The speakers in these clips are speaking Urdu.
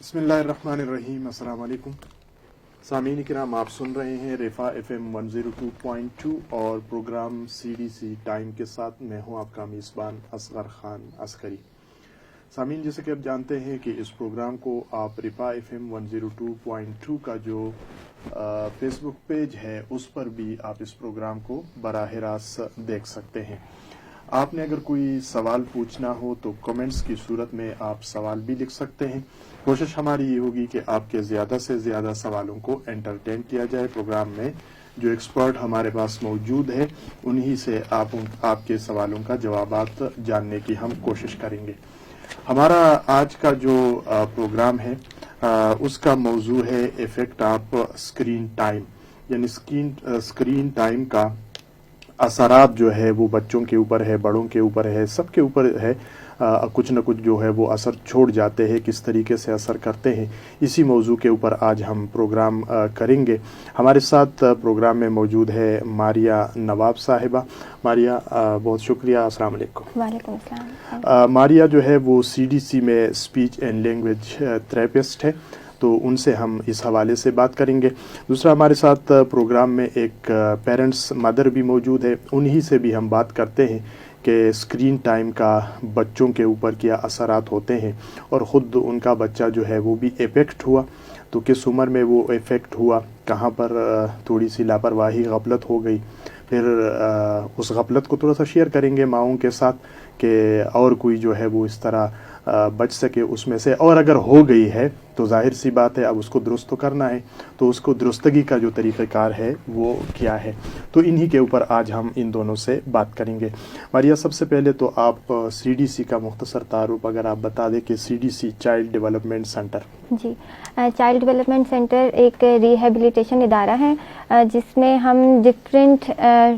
بسم اللہ الرحمن الرحیم. السلام علیکم سامعین کرام، آپ سن رہے ہیں رفا FM 102.2 اور پروگرام CDC ٹائم کے ساتھ میں ہوں آپ کا میزبان اصغر خان عسکری. سامعین، جیسے کہ آپ جانتے ہیں کہ اس پروگرام کو آپ رفا FM 102.2 کا جو فیس بک پیج ہے اس پر بھی آپ اس پروگرام کو براہ راست دیکھ سکتے ہیں. آپ نے اگر کوئی سوال پوچھنا ہو تو کمنٹس کی صورت میں آپ سوال بھی لکھ سکتے ہیں. کوشش ہماری یہ ہوگی کہ آپ کے زیادہ سے زیادہ سوالوں کو انٹرٹین کیا جائے. پروگرام میں جو ایکسپرٹ ہمارے پاس موجود ہے انہی سے آپ کے سوالوں کا جوابات جاننے کی ہم کوشش کریں گے. ہمارا آج کا جو پروگرام ہے اس کا موضوع ہے ایفیکٹ آف اسکرین ٹائم، یعنی اسکرین ٹائم کا اثرات جو ہے وہ بچوں کے اوپر ہے، بڑوں کے اوپر ہے، سب کے اوپر ہے. کچھ نہ کچھ جو ہے وہ اثر چھوڑ جاتے ہیں، کس طریقے سے اثر کرتے ہیں، اسی موضوع کے اوپر آج ہم پروگرام کریں گے. ہمارے ساتھ پروگرام میں موجود ہے ماریہ نواب صاحبہ. ماریہ، بہت شکریہ. السلام علیکم. وعلیکم السلام. ماریہ جو ہے وہ CDC میں اسپیچ اینڈ لینگویج تھراپسٹ ہے، تو ان سے ہم اس حوالے سے بات کریں گے. دوسرا، ہمارے ساتھ پروگرام میں ایک پیرنٹس مدر بھی موجود ہے، انہی سے بھی ہم بات کرتے ہیں کہ اسکرین ٹائم کا بچوں کے اوپر کیا اثرات ہوتے ہیں، اور خود ان کا بچہ جو ہے وہ بھی افیکٹ ہوا تو کس عمر میں وہ افیکٹ ہوا، کہاں پر تھوڑی سی لاپرواہی غفلت ہو گئی. پھر اس غفلت کو تھوڑا سا شیئر کریں گے ماؤں کے ساتھ کہ اور کوئی جو ہے وہ اس طرح بچ سکے اس میں سے، اور اگر ہو گئی ہے تو ظاہر سی بات ہے اب اس کو درست تو کرنا ہے، تو اس کو درستگی کا جو طریقہ کار ہے وہ کیا ہے. تو انہی کے اوپر آج ہم ان دونوں سے بات کریں گے. ماریہ، سب سے پہلے تو آپ CDC کا مختصر تعارف اگر آپ بتا دیں کہ CDC چائلڈ ڈیولپمنٹ سینٹر. جی، چائلڈ ڈیولپمنٹ سینٹر ایک ریہیبلیٹیشن ادارہ ہے جس میں ہم ڈفرینٹ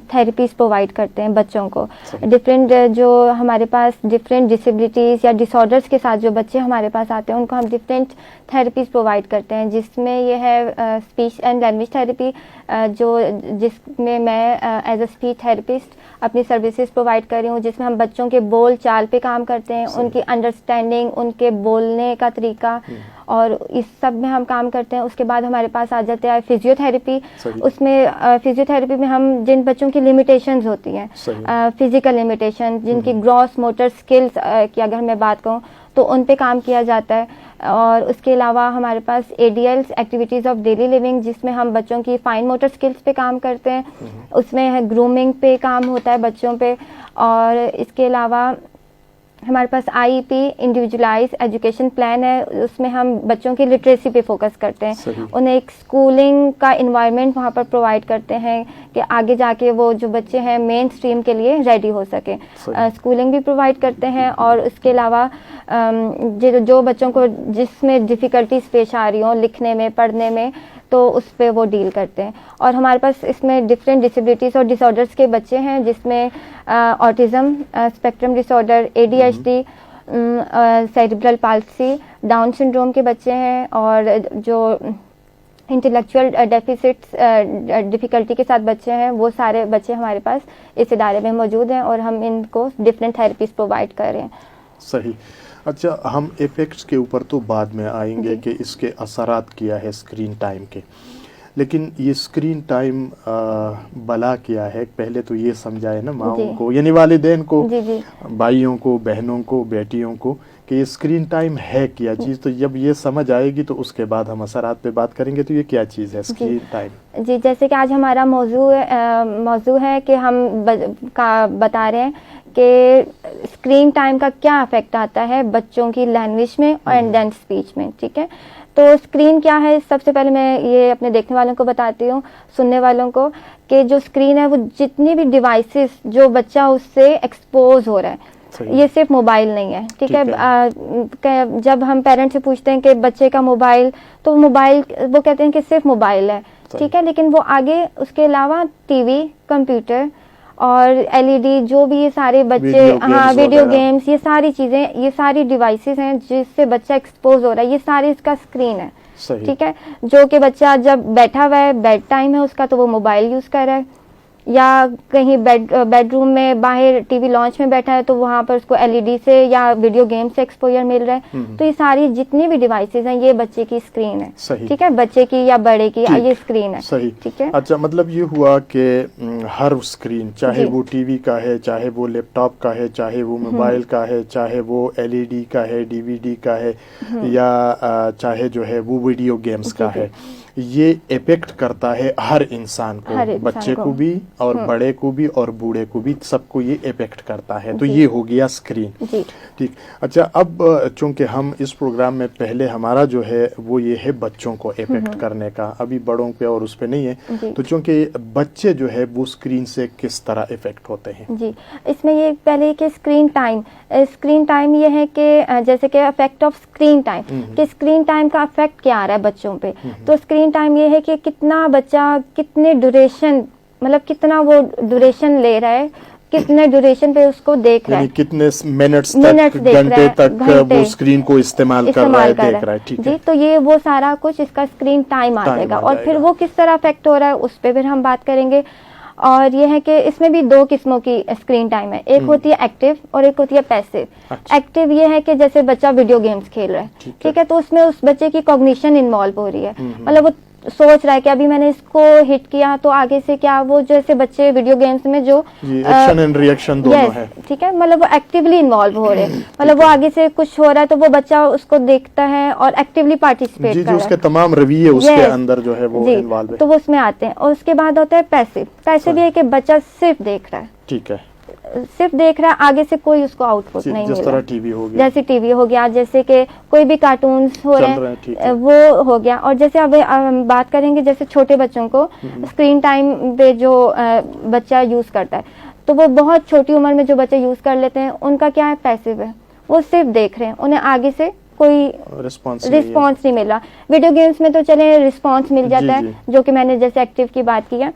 تھیراپیز پرووائڈ کرتے ہیں بچوں کو. ڈفرینٹ جو ہمارے پاس ڈفرینٹ ڈسیبلٹیز یا ڈس آرڈرس کے ساتھ جو بچے ہمارے پاس آتے ہیں ان کو ہم ڈفرینٹ تھیراپیز پرووائڈ کرتے ہیں، جس میں یہ ہے اسپیچ اینڈ لینگویج تھیراپی، جس میں ایز اے اسپیچ تھیراپسٹ اپنی سروسز پرووائڈ کر رہی ہوں، جس میں ہم بچوں کے بول چال پہ کام کرتے ہیں، ان کی انڈرسٹینڈنگ، ان کے بولنے کا طریقہ، اور اس سب میں ہم کام کرتے ہیں. اس کے بعد ہمارے پاس آ جاتے ہیں فزیو تھیراپی. اس میں فزیو تھیراپی میں ہم جن بچوں کی لمیٹیشنز ہوتی ہیں، فزیکل لمیٹیشن، جن کی گراس موٹر اسکلز کی اگر میں بات کروں تو ان پہ کام کیا جاتا ہے. اور اس کے علاوہ ہمارے پاس ADLs activities of daily living, جس میں ہم بچوں کی فائن موٹر اسکلس پہ کام کرتے ہیں. اس میں گرومنگ پہ کام ہوتا ہے بچوں پہ. اور اس کے علاوہ ہمارے پاس IEP انڈیویجولائز ایجوکیشن پلان ہے، اس میں ہم بچوں کی لٹریسی پہ فوکس کرتے ہیں. انہیں ایک اسکولنگ کا انوائرمنٹ وہاں پر پرووائڈ کرتے ہیں کہ آگے جا کے وہ جو بچے ہیں مین اسٹریم کے لیے ریڈی ہو سکیں. اسکولنگ بھی پرووائڈ کرتے ہیں، اور اس کے علاوہ جو بچوں کو جس میں ڈیفیکلٹیز پیش آ رہی ہوں لکھنے میں، پڑھنے میں، تو اس پہ وہ ڈیل کرتے ہیں. اور ہمارے پاس اس میں ڈفرینٹ ڈسیبلٹیز اور ڈس آرڈرس کے بچے ہیں، جس میں autism spectrum disorder, ADHD، cerebral palsy, Down syndrome کے بچے ہیں، اور جو انٹلیکچوئل ڈیفیسٹس ڈیفیکلٹی کے ساتھ بچے ہیں، وہ سارے بچے ہمارے پاس اس ادارے میں موجود ہیں، اور ہم ان کو ڈفرینٹ تھیراپیز پرووائڈ کر رہے ہیں. صحیح. اچھا، ہم ایفیکٹس کے اوپر تو بعد میں آئیں گے کہ اس کے اثرات کیا ہے اسکرین ٹائم کے، لیکن یہ اسکرین ٹائم بلا کیا ہے پہلے تو یہ سمجھائے نا ماؤں کو، یعنی والدین کو، بھائیوں کو، بہنوں کو، بیٹیوں کو، کہ یہ اسکرین ٹائم ہے کیا چیز. تو جب یہ سمجھ آئے گی تو اس کے بعد ہم اثرات پہ بات کریں گے. تو یہ کیا چیز ہے اسکرین ٹائم؟ جی، جیسے کہ آج ہمارا موضوع ہے کہ ہم بتا رہے ہیں کہ اسکرین ٹائم کا کیا افیکٹ آتا ہے بچوں کی لینگویج میں اور اینڈ اسپیچ میں. ٹھیک ہے، تو اسکرین کیا ہے؟ سب سے پہلے میں یہ اپنے دیکھنے والوں کو بتاتی ہوں، سننے والوں کو، کہ جو اسکرین ہے وہ جتنی بھی ڈیوائسز جو بچہ اس سے ایکسپوز ہو رہا ہے، یہ صرف موبائل نہیں ہے. ٹھیک ہے، جب ہم پیرنٹ سے پوچھتے ہیں کہ بچے کا موبائل، تو موبائل وہ کہتے ہیں کہ صرف موبائل ہے. ٹھیک ہے، لیکن وہ آگے اس کے علاوہ TV، کمپیوٹر اور LED، جو بھی یہ سارے بچے، ویڈیو گیمز، یہ ساری چیزیں، یہ ساری ڈیوائسز ہیں جس سے بچہ ایکسپوز ہو رہا ہے، یہ سارے اس کا اسکرین ہے. ٹھیک ہے، جو کہ بچہ جب بیٹھا ہوا ہے، بیڈ ٹائم ہے اس کا، تو وہ موبائل یوز کر رہا ہے. یا کہیں بیڈ روم میں باہر ٹی وی لانچ میں بیٹھا ہے تو وہاں پر اس کو LED سے یا ویڈیو گیم سے ایکسپوجر مل رہا ہے. تو یہ ساری جتنی بھی ڈیوائسز ہیں یہ بچے کی اسکرین ہے. ٹھیک ہے, بچے کی یا بڑے کی یہ اسکرین ہے. صحیح. ٹھیک ہے. اچھا, مطلب یہ ہوا کہ ہر اسکرین, چاہے وہ ٹی وی کا ہے, چاہے وہ لیپ ٹاپ کا ہے, چاہے وہ موبائل کا ہے, چاہے وہ LED کا ہے, DVD کا ہے, یا چاہے جو ہے وہ ویڈیو گیمز کا ہے, یہ افیکٹ کرتا ہے ہر انسان کو, بچے کو بھی اور بڑے کو بھی اور بوڑھے کو بھی, سب کو یہ افیکٹ کرتا ہے. تو یہ ہو گیا اسکرین. ٹھیک. اچھا, اب چونکہ ہم اس پروگرام میں پہلے ہمارا جو ہے وہ یہ ہے بچوں کو افیکٹ کرنے کا, ابھی بڑوں پہ اور اس پہ نہیں ہے, تو چونکہ بچے جو ہے وہ اسکرین سے کس طرح افیکٹ ہوتے ہیں؟ جی, اس میں یہ پہلے کہ اسکرین ٹائم یہ ہے کہ جیسے کہ افیکٹ آف اسکرین ٹائم, کہ اسکرین ٹائم کا افیکٹ کیا آ رہا ہے بچوں پہ. تو اسکرین ٹائم یہ ہے کہ کتنا بچہ کتنے ڈیوریشن, مطلب کتنا وہ ڈیوریشن لے رہا ہے, کتنے ڈیوریشن پہ اس کو دیکھ رہا ہے, کتنے منٹس تک, گھنٹے تک وہ اسکرین کو استعمال کر رہا ہے, دیکھ رہا ہے. جی, تو یہ وہ سارا کچھ اس کا اسکرین ٹائم آ جائے گا. اور پھر وہ کس طرح افیکٹ ہو رہا ہے اس پہ پھر ہم بات کریں گے. اور یہ ہے کہ اس میں بھی 2 قسموں کی اسکرین ٹائم ہے, ایک ہوتی ہے ایکٹیو اور ایک ہوتی ہے پیسو. ایکٹیو یہ ہے کہ جیسے بچہ ویڈیو گیمز کھیل رہا ہے, ٹھیک ہے, تو اس میں اس بچے کی کوگنیشن انوالو ہو رہی ہے, مطلب وہ سوچ رہا ہے کہ ابھی میں نے اس کو ہٹ کیا تو آگے سے کیا, وہ جیسے بچے ویڈیو گیمز میں جو ایکشن اینڈ ری ایکشن دونوں ہے, ٹھیک ہے, مطلب وہ ایکٹیولی انوالو ہو رہے ہیں, مطلب وہ آگے سے کچھ ہو رہا ہے تو وہ بچہ اس کو دیکھتا ہے اور ایکٹیولی پارٹیسپیٹ کر رہا ہے, اس کے تمام رویے اس کے اندر جو ہے وہ انوالو ہے, تو وہ اس میں آتے ہیں. اور اس کے بعد ہوتا ہے پیسو. پیسو یہ ہے کہ بچہ صرف دیکھ رہا ہے. ٹھیک ہے, صرف دیکھ رہا ہے, آگے سے کوئی اس کو آؤٹ پٹ نہیں مل رہا. جس طرح ٹی وی ہو گیا, جیسے ٹی وی ہو گیا, جیسے کہ کوئی بھی کارٹونز ہو رہے ہیں وہ ہو گیا. اور جیسے اب ہم بات کریں گے جیسے چھوٹے بچوں کو اسکرین ٹائم پہ جو بچہ یوز کرتا ہے, تو وہ بہت چھوٹی عمر میں جو بچے یوز کر لیتے ہیں ان کا کیا ہے, پیسو ہے, وہ صرف دیکھ رہے ہیں, انہیں آگے سے کوئی رسپانس نہیں مل رہا. ویڈیو گیمز میں تو چلیں رسپانس مل جاتا ہے, جو کہ میں نے جیسے ایکٹیو کی بات کی ہے,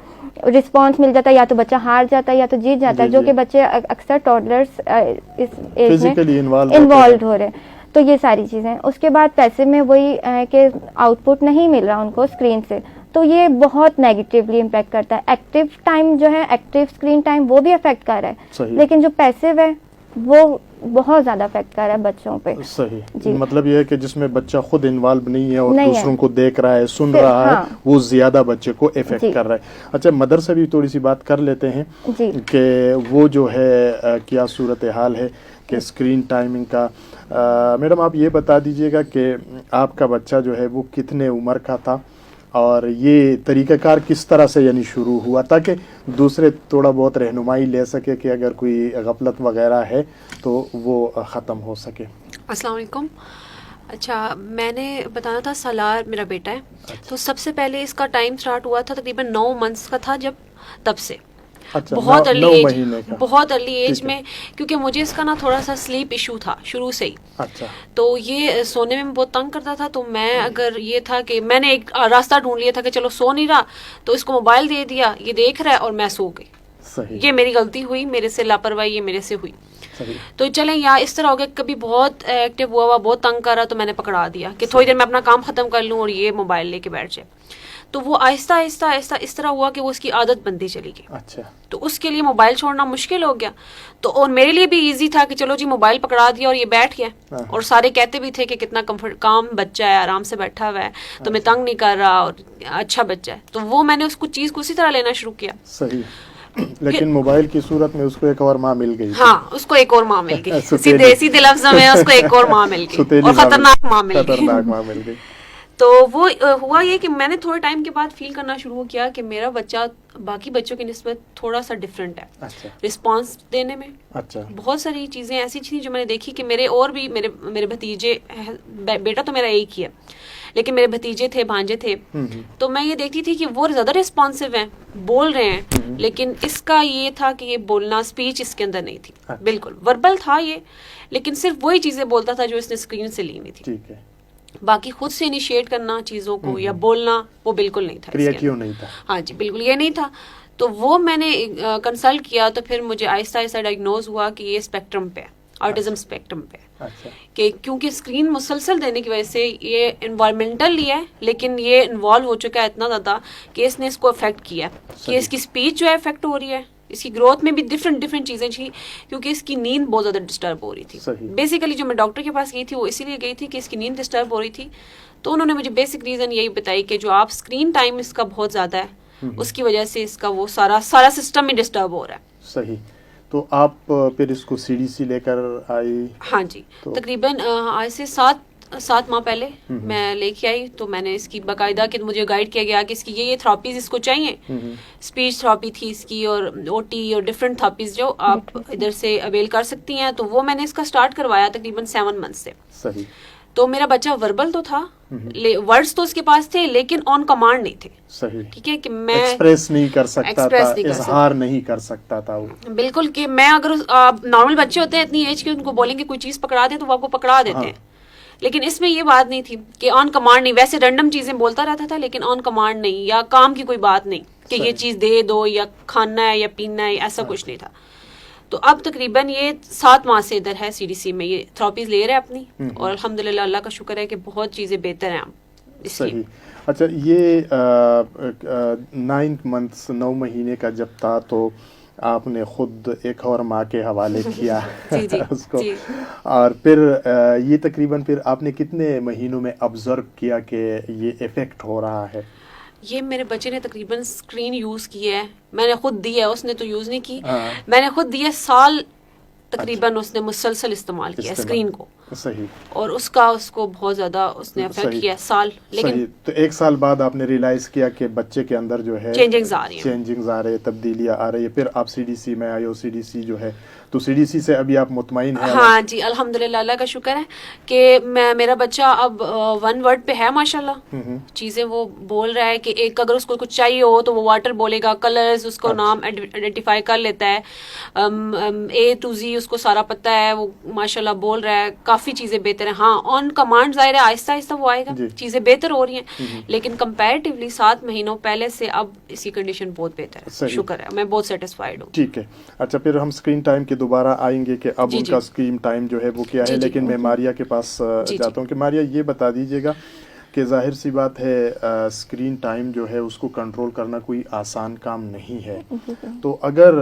رسپانس مل جاتا ہے, یا تو بچہ ہار جاتا ہے یا تو جیت جاتا ہے, جو کہ بچے اکثر ٹوڈلرز اس ایج میں انوالوڈ ہو رہے ہیں. تو یہ ساری چیزیں. اس کے بعد پیسے میں وہی ہے کہ آؤٹ پٹ نہیں مل رہا ان کو اسکرین سے, تو یہ بہت نیگیٹیولی امپیکٹ کرتا ہے. ایکٹیو ٹائم جو ہے, ایکٹیو اسکرین ٹائم, وہ بھی افیکٹ کر رہا ہے, لیکن جو پیسو ہے وہ بہت زیادہ افیکٹ کر رہا ہے بچوں پہ. صحیح. مطلب یہ ہے کہ جس میں بچہ خود انوالو نہیں ہے اور دوسروں کو دیکھ رہا ہے, سن رہا ہے, وہ زیادہ بچے کو افیکٹ کر رہا ہے. اچھا, مدر سے بھی تھوڑی سی بات کر لیتے ہیں کہ وہ جو ہے کیا صورتحال ہے کہ اسکرین ٹائمنگ کا. میڈم آپ یہ بتا دیجیے گا کہ آپ کا بچہ جو ہے وہ کتنے عمر کا تھا اور یہ طریقہ کار کس طرح سے یعنی شروع ہوا, تاکہ دوسرے تھوڑا بہت رہنمائی لے سکے کہ اگر کوئی غفلت وغیرہ ہے تو وہ ختم ہو سکے. السلام علیکم. اچھا, میں نے بتانا تھا, سالار میرا بیٹا ہے, تو سب سے پہلے اس کا ٹائم سٹارٹ ہوا تھا تقریباً 9 منتھس کا تھا جب, تب سے بہت ارلی ایج میں, کیونکہ مجھے اس کا نا تھوڑا سا سلیپ ایشو تھا شروع سے ہی. تو یہ سونے میں بہت تنگ کرتا تھا, تو میں اگر یہ تھا کہ میں نے ایک راستہ ڈھونڈ لیا تھا کہ چلو سو نہیں رہا تو اس کو موبائل دے دیا, یہ دیکھ رہا ہے اور میں سو گئی. یہ میری غلطی ہوئی, میرے سے لاپرواہی یہ میرے سے ہوئی. تو چلیں, یا اس طرح ہو گیا کبھی بہت ایکٹیو ہوا, بہت تنگ کر رہا, تو میں نے پکڑا دیا کہ تھوڑی دیر میں اپنا کام ختم کر لوں اور یہ موبائل لے کے بیٹھ جائے. تو وہ آہستہ آہستہ آہستہ اس طرح ہوا کہ وہ اس کی عادت بنتی چلی گئی. اچھا. تو اس کے لیے موبائل چھوڑنا مشکل ہو گیا. تو اور میرے لیے بھی ایزی تھا کہ چلو جی موبائل پکڑا دیا اور یہ بیٹھ گیا, اور سارے کہتے بھی تھے کہ کتنا کام بچہ ہے, آرام سے بیٹھا ہوا ہے, تو میں تنگ نہیں کر رہا اور اچھا بچہ ہے. تو وہ میں نے اس کو چیز کو اسی طرح لینا شروع کیا. صحیح. لیکن موبائل کی صورت میں اس کو ایک اور ماں مل گئی. ہاں, اس کو ایک اور ماں مل گئی, سیدھے لفظوں میں اس کو ایک اور ماں مل گئی, اور خطرناک ماں مل گئی. تو وہ ہوا یہ کہ میں نے تھوڑے ٹائم کے بعد فیل کرنا شروع کیا کہ میرا بچہ باقی بچوں کی نسبت تھوڑا سا ڈفرینٹ ہے رسپانس دینے میں. بہت ساری چیزیں ایسی تھیں جو میں نے دیکھی کہ میرے اور بھی میرے بھتیجے, بیٹا تو میرا ایک ہی ہے, لیکن میرے بھتیجے تھے, بھانجے تھے, تو میں یہ دیکھتی تھی کہ وہ زیادہ ریسپانسو ہیں, بول رہے ہیں, لیکن اس کا یہ تھا کہ یہ بولنا, اسپیچ اس کے اندر نہیں تھی, بالکل وربل تھا یہ, لیکن صرف وہی چیزیں بولتا تھا جو اس نے اسکرین سے لی ہوئی تھی. باقی خود سے انیشیٹ کرنا چیزوں کو یا بولنا وہ بالکل نہیں تھا, کریٹیو نہیں تھا. ہاں جی, بالکل یہ نہیں تھا. تو وہ میں نے کنسلٹ کیا, تو پھر مجھے آہستہ آہستہ ڈائگنوز ہوا کہ یہ اسپیکٹرم پہ ہے, آٹزم اسپیکٹرم پہ. اچھا. کہ کیونکہ اسکرین مسلسل دینے کی وجہ سے یہ انوائرمنٹل ہی ہے لیکن یہ انوالو ہو چکا ہے اتنا زیادہ کہ اس نے اس کو افیکٹ کیا ہے کہ اس کی اسپیچ جو ہے افیکٹ ہو رہی ہے, اس کی گروتھ میں بھی ڈفرینٹ چیزیں تھیں کیونکہ اس کی نیند بہت زیادہ ڈسٹرب ہو رہی تھی. بیسیکلی جو میں ڈاکٹر کے پاس گئی تھی وہ اسی لیے گئی تھی کہ اس کی نیند ڈسٹرب ہو رہی تھی. تو انہوں نے مجھے بیسک ریزن یہی بتائی کہ جو آپ اسکرین ٹائم اس کا بہت زیادہ ہے اس کی وجہ سے اس کا وہ سارا سسٹم ہی ڈسٹرب ہو رہا ہے. صحیح. تو آپ پھر اس کو سی ڈی سی لے کر آئی؟ ہاں جی, تقریباً آج سے 7 ماہ پہلے میں لے کے آئی. تو میں نے اس کی باقاعدہ کہ مجھے گائیڈ کیا گیا کہ اس کی یہ تھراپیز اس کو چاہیے. اسپیچ تھراپی تھی اس کی اور او ٹی اور ڈفرینٹ تھراپیز جو آپ ادھر سے اویل کر سکتی ہیں. تو وہ میں نے اس کا اسٹارٹ کروایا تقریباً 7 منتھ سے. صحیح. تو میرا بچہ وربل تو تھا, ورڈز تو اس کے پاس تھے لیکن آن کمانڈ نہیں تھے. صحیح. ٹھیک ہے کہ میں ایکسپریس نہیں کر سکتا تھا, اظہار نہیں کر سکتا تھا وہ. بالکل, کہ میں اگر نارمل بچے ہوتے ہیں اتنی ایج کے ان کو بولیں گے کوئی چیز پکڑا دیں تو وہ آپ کو پکڑا دیتے ہیں. لیکن اس میں یہ بات نہیں تھی کہ آن کمانڈ نہیں, ویسے رینڈم چیزیں بولتا رہتا تھا لیکن آن کمانڈ نہیں, یا کام کی کوئی بات نہیں کہ یہ چیز دے دو یا کھانا ہے یا پینا ہے, ایسا کچھ نہیں تھا. تو اب تقریباً یہ 7 ماہ سے ادھر ہے سی ڈی سی میں, یہ تھراپیز لے رہے ہیں اپنی, اور الحمدللہ اللہ کا شکر ہے کہ بہت چیزیں بہتر ہیں اب اس کی. اچھا, یہ 9 منتھس 9 مہینے کا جب تھا تو آپ نے خود ایک اور ماں کے حوالے کیا اس کو, اور پھر یہ تقریباً پھر آپ نے کتنے مہینوں میں آبزرو کیا کہ یہ افیکٹ ہو رہا ہے؟ یہ میرے بچے نے تقریباً اسکرین یوز کی ہے, میں نے خود دی ہے, اس نے تو یوز نہیں کی, میں نے خود دی ہے. سال تقریباً اس نے مسلسل استعمال کیا اسکرین کو. صحیح. اور اس کو بہت زیادہ اس نے افیکٹ کیا سال. لیکن تو 1 سال بعد آپ نے ریئلائز کیا کہ بچے کے اندر جو ہے چینجنگز آ رہی ہیں, تبدیلیاں آ رہی ہے. پھر آپ سی ڈی سی میں آئے ہو, سی ڈی سی جو ہے تو سی ڈی سی سے ابھی آپ مطمئن ہیں؟ ہاں جی, الحمدللہ اللہ کا شکر ہے کہ میرا بچہ اب 1 ورڈ پہ ہے ماشاءاللہ. چیزیں وہ بول رہا ہے کہ ایک اگر اس کو کچھ چاہیے ہو تو وہ واٹر بولے گا, کلرز اس کو نام آئیڈینٹیفائی کر لیتا ہے, A to Z اس کو سارا پتہ ہے, وہ ماشاءاللہ بول رہا ہے. کافی چیزیں بہتر ہیں. ہاں آن کمانڈ ظاہر ہے آہستہ آہستہ وہ آئے گا, چیزیں بہتر ہو رہی ہیں, لیکن کمپیریٹیولی 7 مہینوں پہلے سے اب اس کی کنڈیشن بہت بہتر ہے. شکر ہے, میں بہت سیٹسفائیڈ ہوں. ٹھیک ہے. اچھا, پھر ہم اسکرین ٹائم کے دوبارہ آئیں گے کہ اب ان کا اسکرین ٹائم جو ہے وہ کیا ہے, لیکن میں ماریا کے پاس جاتا ہوں کہ ماریا یہ بتا دیجیے گا کہ ظاہر سی بات ہے اسکرین ٹائم جو ہے اس کو کنٹرول کرنا کوئی آسان کام نہیں ہے. تو اگر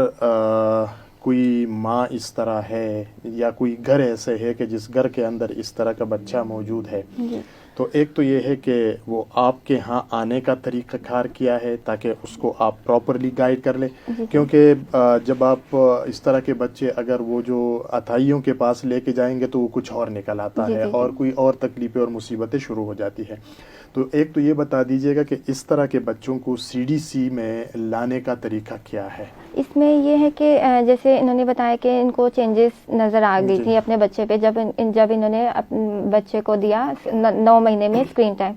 کوئی ماں اس طرح ہے یا کوئی گھر ایسے ہے کہ جس گھر کے اندر اس طرح کا بچہ موجود ہے, تو ایک تو یہ ہے کہ وہ آپ کے ہاں آنے کا طریقہ کار کیا ہے تاکہ اس کو آپ پراپرلی گائیڈ کر لیں, کیونکہ جب آپ اس طرح کے بچے اگر وہ جو عطائیوں کے پاس لے کے جائیں گے تو وہ کچھ اور نکل آتا ہے اور کوئی اور تکلیفیں اور مصیبتیں شروع ہو جاتی ہیں. تو ایک تو یہ بتا دیجیے گا کہ اس طرح کے بچوں کو سی ڈی سی میں لانے کا طریقہ کیا ہے؟ اس میں یہ ہے کہ جیسے انہوں نے بتایا کہ ان کو چینجز نظر آ گئی تھی اپنے بچے پہ جب انہوں نے اپنے بچے کو دیا 9 مہینے میں اسکرین ٹائم.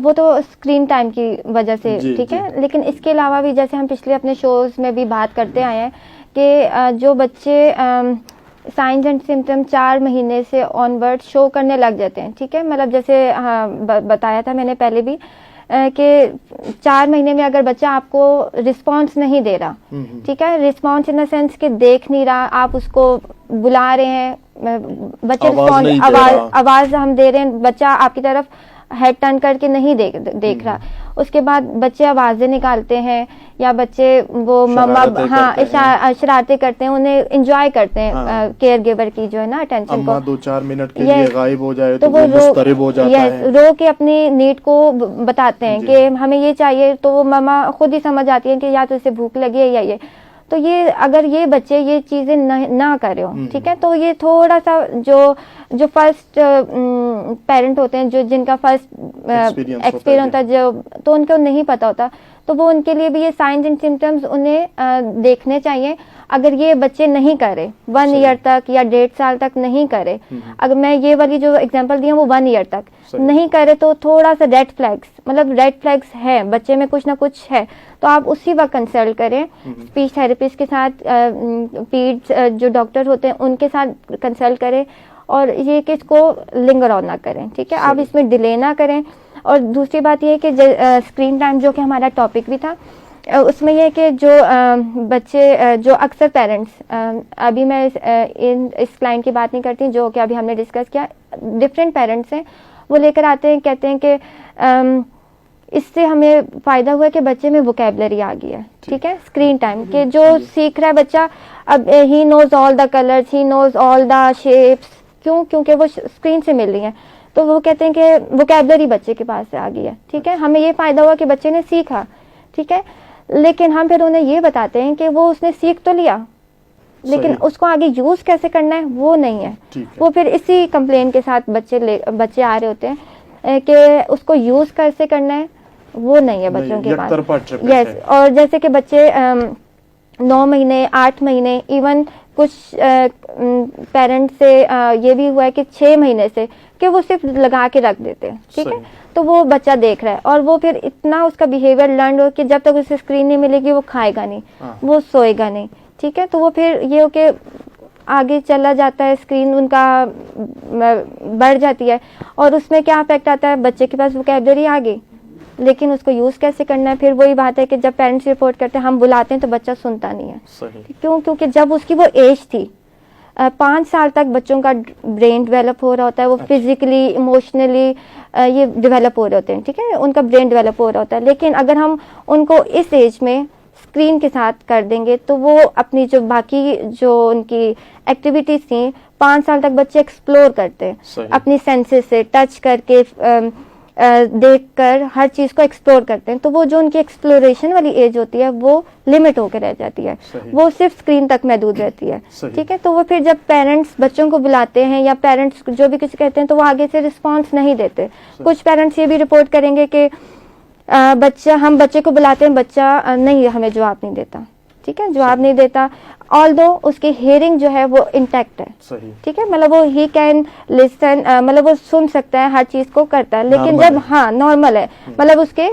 وہ تو اسکرین ٹائم کی وجہ سے ٹھیک ہے, لیکن اس کے علاوہ بھی جیسے ہم پچھلے اپنے شوز میں بھی بات کرتے آئے ہیں کہ جو بچے سائنز اینڈ سمٹم 4 مہینے سے آن ورڈ شو کرنے لگ جاتے ہیں, ٹھیک ہے, مطلب جیسے بتایا تھا میں نے پہلے بھی کہ 4 مہینے میں اگر بچہ آپ کو رسپانس نہیں دے رہا, ٹھیک ہے, رسپانس ان سینس کہ دیکھ نہیں رہا, آپ اس کو بلا رہے ہیں, بچے آواز ہم دے رہے ہیں, بچہ آپ کی طرف ہیڈ ٹرن کر کے نہیں دیکھ رہا, اس کے بعد بچے آوازیں نکالتے ہیں یا بچے وہ مما شرارتیں کرتے ہیں, انہیں انجوائے کرتے ہیں کیئر گیور کی جو ہے نا اٹینشن کو, 2-4 منٹ کے لیے غائب ہو جائے تو وہ مضطرب ہو جاتا ہے, رو کے اپنی نیڈ کو بتاتے ہیں کہ ہمیں یہ چاہیے, تو وہ مما خود ہی سمجھ آتی ہے کہ یا تو اسے بھوک لگی ہے یا یہ. تو یہ اگر یہ بچے یہ چیزیں نہ کرے ہو, ٹھیک ہے, تو یہ تھوڑا سا جو فرسٹ پیرنٹ ہوتے ہیں جو جن کا فرسٹ ایکسپیرینس ہوتا ہے تو ان کو نہیں پتا ہوتا, تو وہ ان کے لیے بھی یہ سائنز اینڈ سمٹمز انہیں دیکھنے چاہیے. اگر یہ بچے نہیں کرے 1 ایئر تک یا 1.5 سال تک نہیں کرے, اگر میں یہ والی جو اگزامپل دی ہے وہ 1 ایئر تک نہیں کرے تو تھوڑا سا ریڈ فلیگس ہے بچے میں, کچھ نہ کچھ ہے, تو آپ اسی وقت کنسلٹ کریں اسپیچ تھراپسٹ کے ساتھ, پیڈس جو ڈاکٹر ہوتے ہیں ان کے ساتھ کنسلٹ کریں, اور یہ کہ اس کو لنگر آن نہ کریں, ٹھیک ہے, آپ اس میں ڈیلے نہ کریں. اور دوسری بات یہ ہے کہ اسکرین ٹائم جو کہ ہمارا ٹاپک بھی تھا, اس میں یہ ہے کہ جو بچے جو اکثر پیرنٹس، ابھی میں اس کلائنٹ کی بات نہیں کرتی جو کہ ابھی ہم نے ڈسکس کیا، ڈفرینٹ پیرنٹس ہیں، وہ لے کر آتے ہیں، کہتے ہیں کہ اس سے ہمیں فائدہ ہوا کہ بچے میں ووکیبلری آ گئی ہے، ٹھیک ہے، اسکرین ٹائم کہ جو سیکھ رہا ہے بچہ، اب ہی نوز آل دا کلرز، ہی نوز آل دا شیپس، کیونکہ وہ اسکرین سے مل رہی ہیں، تو وہ کہتے ہیں کہ ووکیبلری بچے کے پاس سے آ گئی ہے، ٹھیک ہے، ہمیں یہ فائدہ ہوا کہ بچے نے سیکھا، ٹھیک ہے، لیکن ہم پھر انہیں یہ بتاتے ہیں کہ وہ اس نے سیکھ تو لیا لیکن اس کو آگے یوز کیسے کرنا ہے وہ نہیں ہے، وہ پھر اسی کمپلین کے ساتھ بچے آ رہے ہوتے ہیں کہ اس کو یوز کیسے کرنا ہے وہ نہیں ہے بچوں کے پاس. یس، اور جیسے کہ بچے 9 مہینے 8 مہینے، ایون کچھ پیرنٹس سے یہ بھی ہوا ہے کہ 6 مہینے سے کہ وہ صرف لگا کے رکھ دیتے ہیں، ٹھیک ہے، تو وہ بچہ دیکھ رہا ہے اور وہ پھر اتنا اس کا بیہیویئر لرن ہو کہ جب تک اسے اسکرین نہیں ملے گی وہ کھائے گا نہیں، وہ سوئے گا نہیں، ٹھیک ہے، تو وہ پھر یہ ہو کہ آگے چلا جاتا ہے، اسکرین ان کا بڑھ جاتی ہے اور اس میں کیا افیکٹ آتا ہے، بچے کے پاس ووکیبلری آ گئی لیکن اس کو یوز کیسے کرنا ہے، پھر وہی بات ہے کہ جب پیرنٹس رپورٹ کرتے ہیں ہم بلاتے ہیں تو بچہ سنتا نہیں ہے، کیونکہ جب اس کی وہ ایج تھی 5 سال تک بچوں کا برین ڈیولپ ہو رہا ہوتا ہے، وہ فزیکلی ایموشنلی یہ ڈیولپ ہو رہے ہوتے ہیں، ٹھیک ہے، ان کا برین ڈیولپ ہو رہا ہوتا ہے، لیکن اگر ہم ان کو اس ایج میں اسکرین کے ساتھ کر دیں گے تو وہ اپنی جو باقی جو ان کی ایکٹیویٹیز تھیں 5 سال تک بچے ایکسپلور کرتے ہیں اپنی سینسز سے، ٹچ کر کے دیکھ کر ہر چیز کو ایکسپلور کرتے ہیں، تو وہ جو ان کی ایکسپلوریشن والی ایج ہوتی ہے وہ لمٹ ہو کے رہ جاتی ہے، وہ صرف اسکرین تک محدود رہتی ہے، ٹھیک ہے، تو وہ پھر جب پیرنٹس بچوں کو بلاتے ہیں یا پیرنٹس جو بھی کچھ کہتے ہیں تو وہ آگے سے رسپانس نہیں دیتے. کچھ پیرنٹس یہ بھی رپورٹ کریں گے کہ ہم بچے کو بلاتے ہیں، بچہ نہیں ہمیں جواب نہیں دیتا، ٹھیک ہے، جواب نہیں دیتا، آلدو اس کی ہیئرنگ جو ہے وہ انٹیکٹ ہے، ٹھیک ہے، مطلب وہ ہی کین لسن، مطلب وہ سن سکتا ہے، ہر چیز کو کرتا ہے، لیکن جب نارمل ہے، مطلب اس کے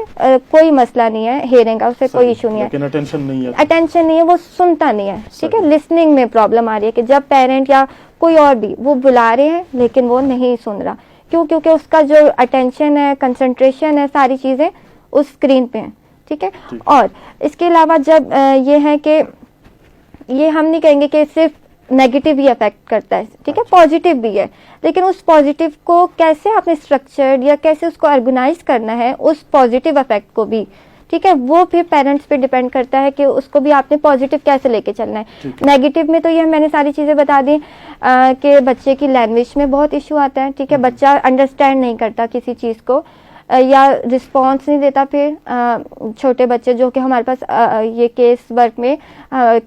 کوئی مسئلہ نہیں ہے ہیئرنگ کا، اس سے کوئی ایشو نہیں ہے، اٹینشن نہیں ہے، وہ سنتا نہیں ہے، ٹھیک ہے، لسننگ میں پرابلم آ رہی ہے کہ جب پیرنٹ یا کوئی اور بھی وہ بلا رہے ہیں لیکن وہ نہیں سن رہا، کیونکہ اس کا جو اٹینشن ہے، کنسنٹریشن ہے، ساری چیزیں اس اسکرین پہ ہیں، ٹھیک ہے. اور اس کے علاوہ جب یہ ہے کہ یہ ہم نہیں کہیں گے کہ صرف نیگیٹو ہی افیکٹ کرتا ہے، ٹھیک ہے، پازیٹیو بھی ہے، لیکن اس پازیٹیو کو کیسے آپ نے اسٹرکچرڈ یا کیسے اس کو آرگنائز کرنا ہے اس پازیٹیو افیکٹ کو بھی، ٹھیک ہے، وہ پھر پیرنٹس پہ ڈیپینڈ کرتا ہے کہ اس کو بھی آپ نے پازیٹیو کیسے لے کے چلنا ہے. نیگیٹو میں تو یہ میں نے ساری چیزیں بتا دی کہ بچے کی لینگویج میں بہت ایشو آتا ہے، ٹھیک ہے، بچہ انڈرسٹینڈ نہیں کرتا کسی چیز کو یا رسپانس نہیں دیتا. پھر چھوٹے بچے جو کہ ہمارے پاس یہ کیس ورک میں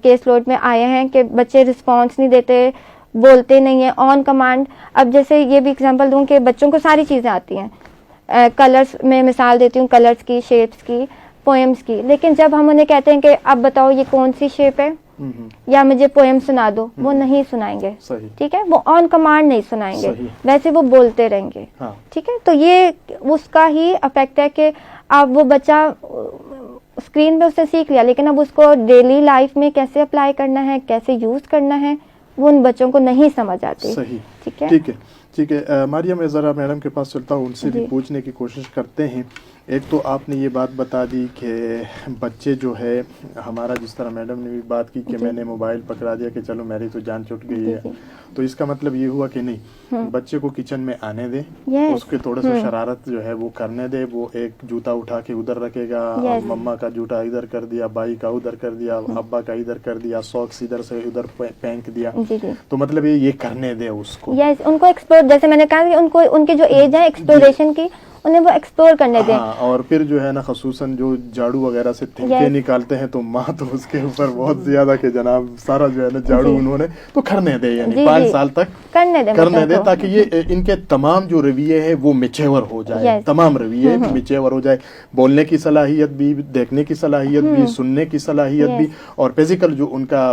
کیس لوڈ میں آئے ہیں کہ بچے رسپانس نہیں دیتے، بولتے نہیں ہیں آن کمانڈ. اب جیسے یہ بھی اگزامپل دوں کہ بچوں کو ساری چیزیں آتی ہیں، کلرس میں مثال دیتی ہوں، کلرس کی، شیپس کی، پوئمس کی، لیکن جب ہم انہیں کہتے ہیں کہ اب بتاؤ یہ کون سی شیپ ہے یا مجھے پوئم سنا دو، وہ نہیں سنائیں گے، ٹھیک ہے، وہ آن کمانڈ نہیں سنائیں گے، ویسے وہ بولتے رہیں گے، ٹھیک ہے. تو یہ اس کا ہی افیکٹ ہے کہ اب وہ بچہ اسکرین پہ اس نے سیکھ لیا لیکن اب اس کو ڈیلی لائف میں کیسے اپلائی کرنا ہے، کیسے یوز کرنا ہے، وہ ان بچوں کو نہیں سمجھ آتی. ٹھیک ہے. ٹھیک ہے مریم، میں ذرا میڈم کے پاس چلتا ہوں، ان سے بھی پوچھنے کی کوشش کرتے ہیں. ایک تو آپ نے یہ بات بتا دی کہ بچے جو ہے ہمارا، جس طرح میڈم نے بھی بات کی کہ میں نے موبائل پکڑا دیا کہ چلو میری تو جان چھوٹ گئی ہے، تو اس کا مطلب یہ ہوا کہ نہیں، بچے کو کچن میں آنے دے، اس کے تھوڑا سا شرارت جو ہے وہ کرنے دے، وہ ایک جوتا اٹھا کے ادھر رکھے گا، مما کا جوتا ادھر کر دیا، بھائی کا ادھر کر دیا، ابا کا ادھر کر دیا، ساکس ادھر سے ادھر پھینک دیا، تو مطلب یہ کرنے دے اس کو. یس، ان کو ایکسپلور، جیسے میں نے کہا کہ ان کو ان کی جو ایج ہے ایکسپلوریشن کی، انہیں وہ ایکسپلور کرنے دیں. اور پھر جو ہے نا خصوصاً جو جھاڑو وغیرہ سے تھنکے نکالتے ہیں تو ماں تو اس کے اوپر بہت زیادہ کہ جناب سارا جو ہے نا جھاڑو انہوں نے تو کرنے دے، یعنی 5 سال تک کرنے دے تاکہ یہ ان کے تمام جو رویے ہیں وہ میچور ہو جائے، تمام رویے میچور ہو جائے، بولنے کی صلاحیت بھی، دیکھنے کی صلاحیت بھی، سننے کی صلاحیت بھی، اور فزیکل جو ان کا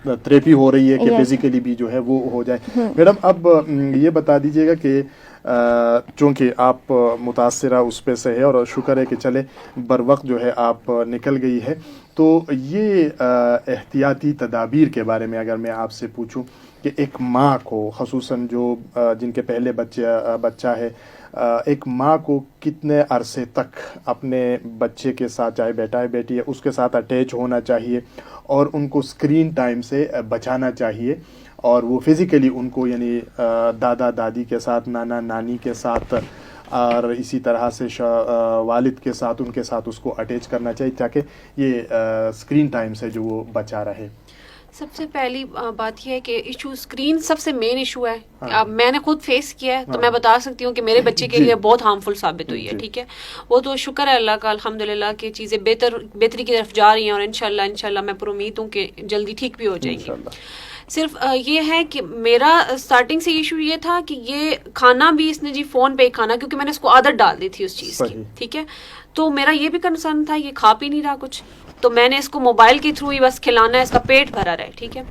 تھراپی ہو رہی ہے کہ فزیکلی بھی جو ہے وہ ہو جائے. میڈم اب یہ بتا دیجیے گا کہ چونکہ آپ متاثرہ اس پہ سے ہے اور شکر ہے کہ چلے بر وقت جو ہے آپ نکل گئی ہے، تو یہ احتیاطی تدابیر کے بارے میں اگر میں آپ سے پوچھوں کہ ایک ماں کو خصوصاً جو جن کے پہلے بچہ ہے ایک ماں کو کتنے عرصے تک اپنے بچے کے ساتھ, چاہے بیٹا ہے بیٹی ہے, اس کے ساتھ اٹیچ ہونا چاہیے اور ان کو اسکرین ٹائم سے بچانا چاہیے, اور وہ فزیکلی ان کو یعنی دادا دادی کے ساتھ, نانا نانی کے ساتھ اور اسی طرح سے والد کے ساتھ, ان کے ساتھ اس کو اٹیچ کرنا چاہیے تاکہ یہ اسکرین ٹائم سے جو وہ بچا رہے. سب سے پہلی بات یہ ہے کہ ایشو اسکرین سب سے مین ایشو ہے. اب میں نے خود فیس کیا ہے تو میں بتا سکتی ہوں کہ میرے بچے کے لیے بہت ہارمفل ثابت ہوئی ہے. ٹھیک ہے, وہ تو شکر ہے اللہ کا الحمدللہ کہ چیزیں بہتری کی طرف جا رہی ہیں, اور انشاءاللہ میں پر امید ہوں کہ جلدی ٹھیک بھی ہو جائیں گی. صرف یہ ہے کہ میرا اسٹارٹنگ سے ایشو یہ تھا کہ یہ کھانا بھی اس نے جی فون پہ ہی کھانا, کیونکہ میں نے اس کو عادت ڈال دی تھی اس چیز کی. ٹھیک ہے, تو میرا یہ بھی کنسرن تھا یہ کھا پی نہیں رہا کچھ, تو میں نے اس کو موبائل کے تھرو ہی بس کھلانا ہے, اس کا پیٹ بھرا رہے. ٹھیک ہے,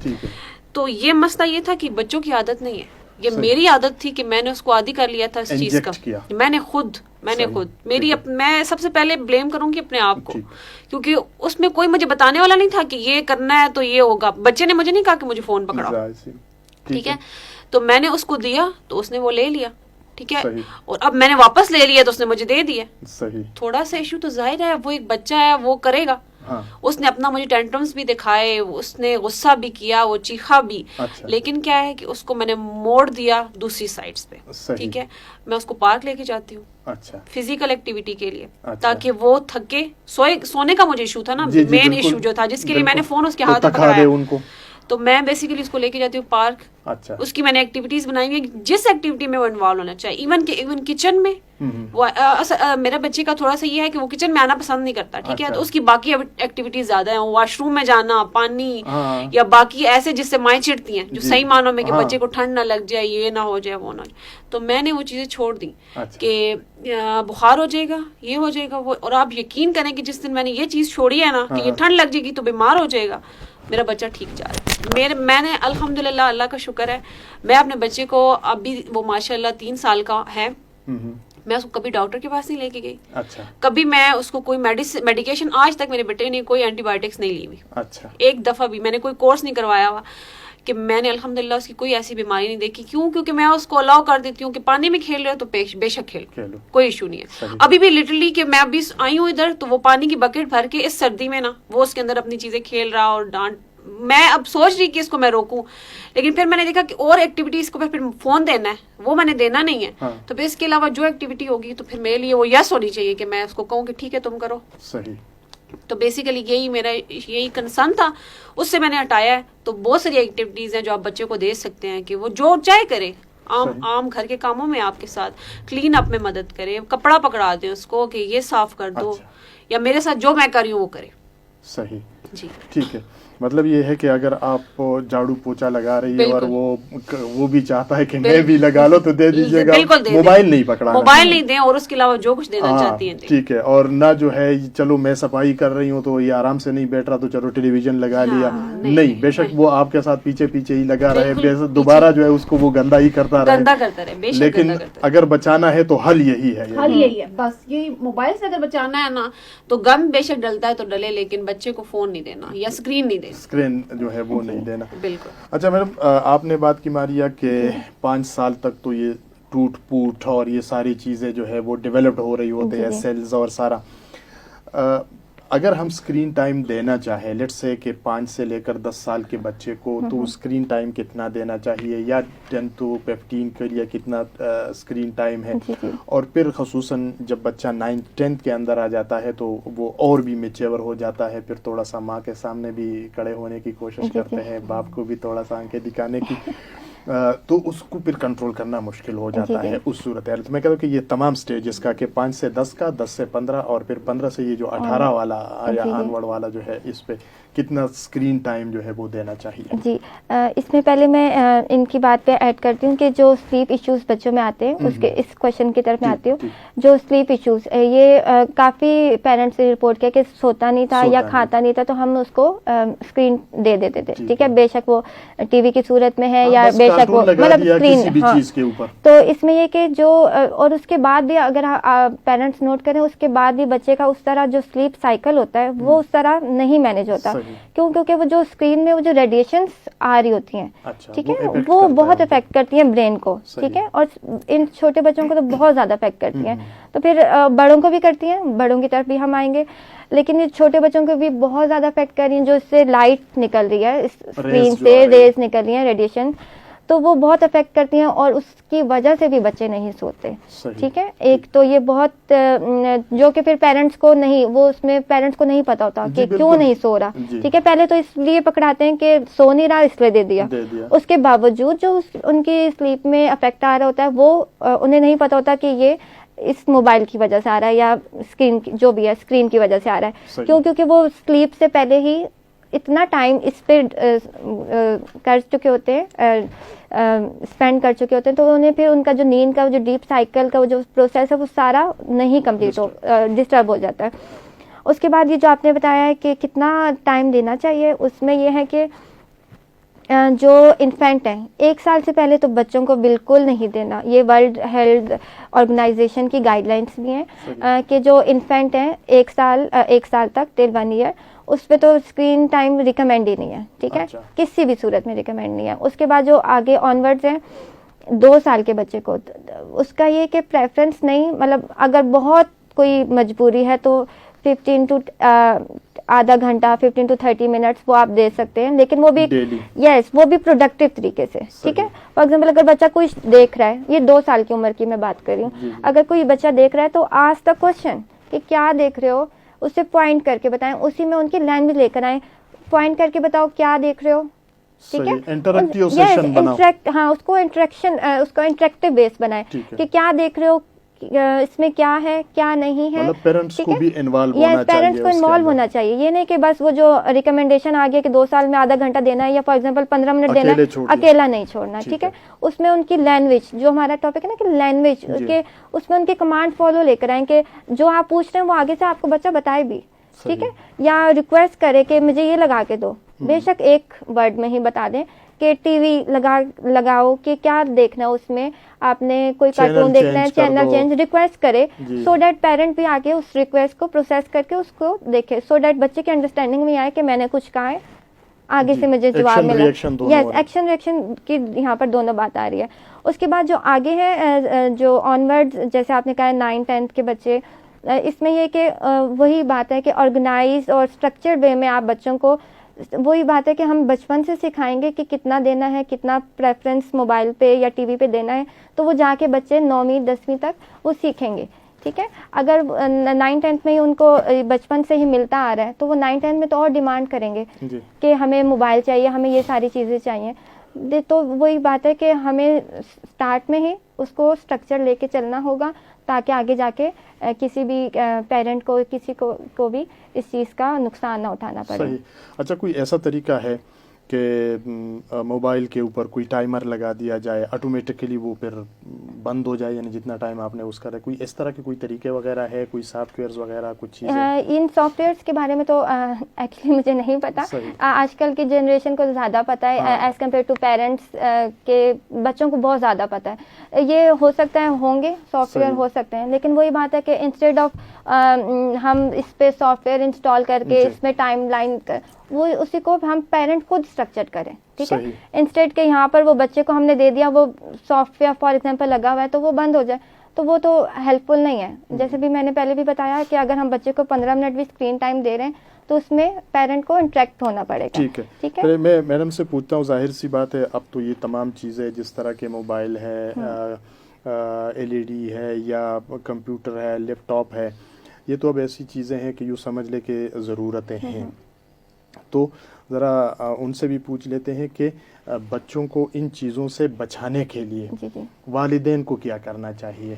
تو یہ مسئلہ یہ تھا کہ بچوں کی عادت نہیں ہے, یہ میری عادت تھی کہ میں نے اس کو عادی کر لیا تھا اس چیز کا. میں نے خود میں سب سے پہلے بلیم کروں گی اپنے آپ کو, کیونکہ اس میں کوئی مجھے بتانے والا نہیں تھا کہ یہ کرنا ہے تو یہ ہوگا. بچے نے مجھے نہیں کہا کہ مجھے فون پکڑاؤ. ٹھیک ہے, تو میں نے اس کو دیا تو اس نے وہ لے لیا. ٹھیک ہے, اور اب میں نے واپس لے لیا تو اس نے مجھے دے دیا. تھوڑا سا ایشو تو ظاہر ہے, وہ ایک بچہ ہے وہ کرے گا. اس نے اپنا مجھے ٹینٹرمز بھی دکھائے, اس نے غصہ بھی کیا, وہ چیخا بھی, لیکن کیا ہے کہ اس کو میں نے موڑ دیا دوسری سائڈز پہ. ٹھیک ہے, میں اس کو پارک لے کے جاتی ہوں فزیکل ایکٹیویٹی کے لیے, تاکہ وہ تھکے. سونے کا مجھے ایشو تھا نا, مین ایشو جو تھا جس کے لیے میں نے فون اس کے ہاتھ میں پکڑایا, تو میں بیسیکلی اس کو لے کے جاتی ہوں پارک. اس کی میں نے ایکٹیویٹیز بنائی ہوئی ہیں جس ایکٹیویٹی میں وہ انوالو ہونا چاہیے. ایون کچن میں وہ میرے بچے کا تھوڑا سا یہ ہے کہ وہ کچن میں آنا پسند نہیں کرتا. ٹھیک ہے, تو اس کی باقی ایکٹیویٹیز زیادہ ہیں, واش روم میں جانا, پانی یا باقی ایسے جس سے مائیں چڑتی ہیں, جو صحیح معنوں میں کہ بچے کو ٹھنڈ نہ لگ جائے, یہ نہ ہو جائے, وہ نہ ہو جائے. تو میں نے وہ چیزیں چھوڑ دی کہ بخار ہو جائے گا, یہ ہو جائے گا وہ, اور آپ یقین کریں کہ جس دن میں نے یہ چیز چھوڑی ہے نا کہ یہ ٹھنڈ لگ جائے گی تو بیمار ہو جائے گا, میرا بچہ ٹھیک جا رہا ہے. میں نے الحمدللہ, اللہ کا شکر ہے, میں اپنے بچے کو ابھی وہ ماشاءاللہ 3 سال کا ہے, میں اس کو کبھی ڈاکٹر کے پاس نہیں لے کے گئی. کبھی میں اس کو کوئی میڈیکیشن, آج تک میرے بیٹے نے کوئی اینٹی بایوٹکس نہیں لی ہوئی. ایک دفعہ بھی میں نے کوئی کورس نہیں کروایا ہوا, کہ میں نے الحمدللہ اس کی کوئی ایسی بیماری نہیں دیکھی. کیوں؟ کیونکہ میں اس کو الاؤ کر دیتی ہوں کہ پانی میں کھیل رہے ہو تو بے شک کھیلو, کوئی ایشو نہیں ہے. ابھی بھی لٹرلی کہ میں ابھی آئی ہوں ادھر, تو وہ پانی کی بکٹ بھر کے اس سردی میں نا وہ اس کے اندر اپنی چیزیں کھیل رہا, اور ڈانٹ, میں اب سوچ رہی کہ اس کو میں روکوں, لیکن پھر میں نے دیکھا کہ اور ایکٹیویٹیز کو پھر فون دینا ہے, وہ میں نے دینا نہیں ہے. تو پھر اس کے علاوہ جو ایکٹیویٹی ہوگی تو پھر میرے لیے وہ یس ہونی چاہیے کہ میں اس کو کہوں کہ ٹھیک ہے تم کرو. تو بیسیکلی یہی میرا کنسرن تھا, اس سے میں نے ہٹایا ہے. تو بہت ساری ایکٹیویٹیز ہیں جو آپ بچے کو دے سکتے ہیں کہ وہ جو چاہے کرے, عام گھر کے کاموں میں آپ کے ساتھ کلین اپ میں مدد کرے, کپڑا پکڑا دیں اس کو کہ یہ صاف کر دو, یا میرے ساتھ جو میں کر رہی ہوں وہ کرے. صحیح, جی ٹھیک ہے. مطلب یہ ہے کہ اگر آپ جھاڑو پوچھا لگا رہی ہے اور وہ بھی چاہتا ہے کہ میں بھی لگا لو تو دے دیجیے گا, موبائل نہیں پکڑانا, موبائل نہیں دیں, اور اس کے علاوہ جو کچھ دینا چاہتی ہیں ٹھیک ہے. اور نہ جو ہے چلو میں صفائی کر رہی ہوں تو یہ آرام سے نہیں بیٹھ رہا تو چلو ٹیلی ویژن لگا لیا, نہیں, بے شک وہ آپ کے ساتھ پیچھے ہی لگا رہے, دوبارہ جو ہے اس کو وہ گندا ہی کرتا رہے. لیکن اگر بچانا ہے تو حل یہی ہے, بس یہ موبائل سے اگر بچانا ہے نا تو گم بے شک ڈلتا ہے تو ڈلے, لیکن بچے کو فون نہیں دینا یا اسکرین نہیں دینا, اسکرین جو ہے وہ نہیں دینا. بالکل. اچھا میڈم, آپ نے بات کی ماریا کہ 5 سال تک تو یہ ٹوٹ پوٹ اور یہ ساری چیزیں جو ہے وہ ڈیولپڈ ہو رہی ہوتے ہیں, سیلز اور سارا. اگر ہم اسکرین ٹائم دینا چاہیں, لیٹ سے کہ 5 سے لے کر 10 سال کے بچے کو, تو اسکرین ٹائم کتنا دینا چاہیے, یا 10 to 15 کے لیے کتنا اسکرین ٹائم ہے, اور پھر خصوصاً جب بچہ 9th-10th کے اندر آ جاتا ہے تو وہ اور بھی میچور ہو جاتا ہے, پھر تھوڑا سا ماں کے سامنے بھی کھڑے ہونے کی کوشش کرتے ہیں, باپ کو بھی تھوڑا سا آنکھیں دکھانے کی, تو اس کو پھر کنٹرول کرنا مشکل ہو جاتا ہے اس صورت حال. تو میں کہتا ہوں کہ یہ تمام سٹیجز کا, کہ 5 سے 10 کا, 10 سے 15 اور پھر 15 سے یہ جو 18 والا یا آنورڈ والا جو ہے, اس پہ کتنا اسکرین ٹائم جو ہے وہ دینا چاہیے. جی, اس میں پہلے میں ان کی بات پہ ایڈ کرتی ہوں کہ جو سلیپ ایشوز بچوں میں آتے ہیں, اس کوشچن کی طرف میں آتی ہوں. جو سلیپ ایشوز, یہ کافی پیرنٹس نے رپورٹ کیا کہ سوتا نہیں تھا یا کھاتا نہیں تھا, تو ہم اس کو اسکرین دے دیتے تھے. ٹھیک ہے, بے شک وہ ٹی وی کی صورت میں ہے یا بے شک وہ مطلب اسکرین، ہاں چیز کے اوپر. تو اس میں یہ کہ جو اور اس کے بعد بھی اگر پیرنٹس نوٹ کریں اس کے بعد بھی بچے کا اس طرح جو سلیپ سائیکل ہوتا ہے وہ اس طرح نہیں مینیج ہوتا. کیونکہ وہ جو اسکرین میں وہ جو ریڈیشنس آ رہی ہوتی ہیں ٹھیک ہے وہ بہت افیکٹ کرتی ہیں برین کو ٹھیک ہے, اور ان چھوٹے بچوں کو تو بہت زیادہ افیکٹ کرتی ہیں. تو پھر بڑوں کو بھی کرتی ہیں, بڑوں کی طرف بھی ہم آئیں گے, لیکن یہ چھوٹے بچوں کو بھی بہت زیادہ افیکٹ کر رہی ہیں جو اس سے لائٹ نکل رہی ہے اسکرین سے, ریز نکل رہی ہیں, ریڈیشن, تو وہ بہت افیکٹ کرتی ہیں اور اس کی وجہ سے بھی بچے نہیں سوتے ٹھیک ہے. ایک تو یہ بہت جو کہ پھر پیرنٹس کو نہیں, وہ اس میں پیرنٹس کو نہیں پتا ہوتا کہ کیوں نہیں سو رہا ٹھیک ہے. پہلے تو اس لیے پکڑاتے ہیں کہ سو نہیں رہا اس لیے دے دیا, اس کے باوجود جو ان کی سلیپ میں افیکٹ آ رہا ہوتا ہے وہ انہیں نہیں پتا ہوتا کہ یہ اس موبائل کی وجہ سے آ رہا ہے یا اسکرین جو بھی ہے اسکرین کی وجہ سے آ رہا ہے. کیونکہ وہ سلیپ سے پہلے ہی اتنا ٹائم اس پہ کر چکے ہوتے ہیں, اسپینڈ کر چکے ہوتے ہیں, تو انہیں پھر ان کا جو نیند کا جو ڈیپ سائیکل کا جو پروسیس ہے وہ سارا نہیں کمپلیٹ ہو, ڈسٹرب ہو جاتا ہے. اس کے بعد یہ جو آپ نے بتایا ہے کہ کتنا ٹائم دینا چاہیے, اس میں یہ ہے کہ جو انفینٹ ہیں 1 سال سے پہلے تو بچوں کو بالکل نہیں دینا. یہ ورلڈ ہیلتھ آرگنائزیشن کی گائیڈ لائنس بھی ہیں کہ جو انفینٹ ہیں 1 سال تک ٹل 1 ایئر, اس پہ تو اسکرین ٹائم ریکمینڈ ہی نہیں ہے ٹھیک ہے, کسی بھی صورت میں ریکمینڈ نہیں ہے. اس کے بعد جو آگے آنورڈز ہیں 2 سال کے بچے کو, اس کا یہ کہ پریفرنس نہیں, مطلب اگر بہت کوئی مجبوری ہے تو 15 to آدھا گھنٹہ 15 to 30 منٹس وہ آپ دے سکتے ہیں, لیکن وہ بھی یس وہ بھی پروڈکٹیو طریقے سے ٹھیک ہے. فار ایگزامپل اگر بچہ کوئی دیکھ رہا ہے, یہ 2 سال کی عمر کی میں بات کر رہی ہوں, اگر کوئی بچہ دیکھ رہا ہے تو آسک دا کوسچن کہ کیا دیکھ رہے ہو, اسے پوائنٹ کر کے بتائیں, اسی میں ان کی لینگویج لے کر آئیں, پوائنٹ کر کے بتاؤ کیا دیکھ رہے ہو ٹھیک ہے. ہاں اس کو انٹریکشن, اس کو انٹریکٹیو بیس بنائیں کہ کیا دیکھ رہے ہو, اس میں کیا ہے کیا نہیں ہے. پیرنٹس کو بھی انوالو ہونا چاہیے. یہ نہیں کہ بس وہ جو ریکمنڈیشن آ گیا کہ 2 سال میں آدھا گھنٹہ دینا ہے یا فار ایگزامپل 15 منٹ دینا ہے, اکیلا نہیں چھوڑنا ٹھیک ہے. اس میں ان کی لینگویج, جو ہمارا ٹاپک ہے نا کہ لینگویج, کہ اس میں ان کی کمانڈ فالو لے کر آئیں کہ جو آپ پوچھ رہے ہیں وہ آگے سے آپ کو بچہ بتائے بھی ٹھیک ہے, یا ریکویسٹ کرے کہ مجھے یہ لگا کے دو, بے شک ایک ورڈ میں ہی بتا دیں کہ ٹی وی لگاؤ کہ کیا دیکھنا ہے, اس میں آپ نے کوئی کارٹون دیکھنا ہے, چینل چینج ریکویسٹ کرے, سو دیٹ پیرنٹ بھی آگے اس ریکویسٹ کو پروسیس کر کے اس کو دیکھے, سو دیٹ بچے کی انڈرسٹینڈنگ میں آئے کہ میں نے کچھ کہا ہے, آگے سے مجھے جواب ملا. یس ایکشن ریئیکشن کی یہاں پر دونوں بات آ رہی ہے. اس کے بعد جو آگے ہے جو آنورڈ, جیسے آپ نے کہا 9th-10th کے بچے, اس میں یہ کہ وہی بات ہے کہ آرگنائز اور اسٹرکچرڈ وے میں آپ بچوں کو, وہی بات ہے کہ ہم بچپن سے سکھائیں گے کہ کتنا دینا ہے, کتنا پریفرنس موبائل پہ یا ٹی وی پہ دینا ہے, تو وہ جا کے بچے 9ویں 10ویں تک وہ سیکھیں گے ٹھیک ہے. اگر 9th-10th میں ہی ان کو بچپن سے ہی ملتا آ رہا ہے تو وہ 9th-10th میں تو اور ڈیمانڈ کریں گے کہ ہمیں موبائل چاہیے, ہمیں یہ ساری چیزیں چاہیے. تو وہی بات ہے کہ ہمیں اسٹارٹ میں ہی اس کو اسٹرکچر لے کے چلنا ہوگا تاکہ آگے جا کے کسی بھی پیرنٹ کو, کسی کو بھی اس چیز کا نقصان نہ اٹھانا پڑے. صحیح. اچھا, کوئی ایسا طریقہ ہے کہ موبائل کے اوپر کوئی ٹائمر لگا دیا جائے, آٹومیٹکلی وہ پھر بند ہو جائے, یعنی جتنا ٹائم آپ نے اس کا, کوئی اس طرح کے کوئی طریقے وغیرہ ہے, کوئی سافٹ ویئرز وغیرہ کچھ چیزیں؟ ان سافٹ ویئرس کے بارے میں تو ایکچولی مجھے نہیں پتا, آج کل کی جنریشن کو زیادہ پتا ہے ایز کمپیئر ٹو پیرنٹس کے, بچوں کو بہت زیادہ پتا ہے. یہ ہو سکتا ہے ہوں گے سافٹ ویئر ہو سکتے ہیں, لیکن وہی بات ہے کہ انسٹیڈ آف ہم اس پہ سافٹ ویئر انسٹال کر کے اس میں ٹائم لائن وہ اسی کو ہم پیرنٹ خود اسٹرکچر کریں ٹھیک ہے, انسٹیڈ کہ یہاں پر وہ بچے کو ہم نے دے دیا, وہ سافٹ ویئر فار ایگزامپل لگا ہوا ہے تو وہ بند ہو جائے, تو وہ تو ہیلپ فل نہیں ہے. جیسے بھی میں نے پہلے بھی بتایا کہ اگر ہم بچے کو 15 منٹ بھی اسکرین ٹائم دے رہے ہیں تو اس میں پیرنٹ کو انٹریکٹ ہونا پڑے گا. ٹھیک ہے, میں میڈم سے پوچھتا ہوں, ظاہر سی بات ہے اب تو یہ تمام چیزیں جس طرح کے موبائل ہے, LED ہے یا کمپیوٹر ہے, لیپ ٹاپ ہے, یہ تو اب ایسی چیزیں ہیں کہ یوں سمجھ لے کہ ضرورتیں ہیں. تو ذرا ان سے بھی پوچھ لیتے ہیں کہ بچوں کو ان چیزوں سے بچانے کے لیے والدین کو کیا کرنا چاہیے؟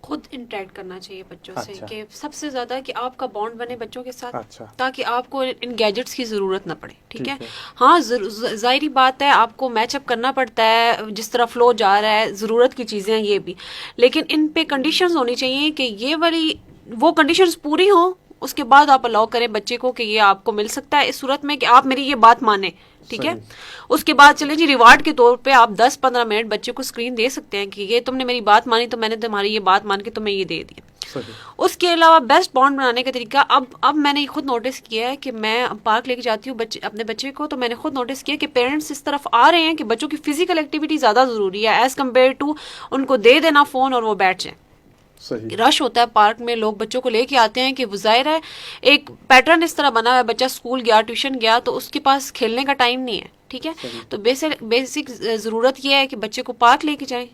خود انٹریکٹ کرنا چاہیے بچوں سے, کہ سب سے زیادہ کہ آپ کا بانڈ بنے بچوں کے ساتھ, تاکہ آپ کو ان گیجٹس کی ضرورت نہ پڑے ٹھیک ہے. ہاں ظاہری بات ہے آپ کو میچ اپ کرنا پڑتا ہے, جس طرح فلو جا رہا ہے, ضرورت کی چیزیں یہ بھی, لیکن ان پہ کنڈیشنز ہونی چاہیے کہ یہ والی وہ کنڈیشنز پوری ہوں اس کے بعد آپ الاؤ کریں بچے کو کہ یہ آپ کو مل سکتا ہے اس صورت میں کہ آپ میری یہ بات مانیں, ٹھیک ہے. اس کے بعد چلیں جی ریوارڈ کے طور پہ آپ 10-15 منٹ بچے کو اسکرین دے سکتے ہیں کہ یہ تم نے میری بات مانی تو میں نے تمہاری یہ بات مان کے تمہیں یہ دے دیا. اس کے علاوہ بیسٹ بانڈ بنانے کا طریقہ اب میں نے خود نوٹس کیا ہے کہ میں پارک لے کے جاتی ہوں اپنے بچے کو, تو میں نے خود نوٹس کیا کہ پیرنٹس اس طرف آ رہے ہیں کہ بچوں کی فزیکل ایکٹیویٹی زیادہ ضروری ہے ایز کمپیئر ٹو ان کو دے دینا فون اور وہ بیٹھ جائیں. رش ہوتا ہے پارک میں, لوگ بچوں کو لے کے آتے ہیں کہ وہ ظاہر ہے ایک پیٹرن اس طرح بنا ہوا ہے, بچہ اسکول گیا ٹیوشن گیا تو اس کے پاس کھیلنے کا ٹائم نہیں ہے, ٹھیک ہے. تو بیسک ضرورت یہ ہے کہ بچے کو پارک لے کے جائیں,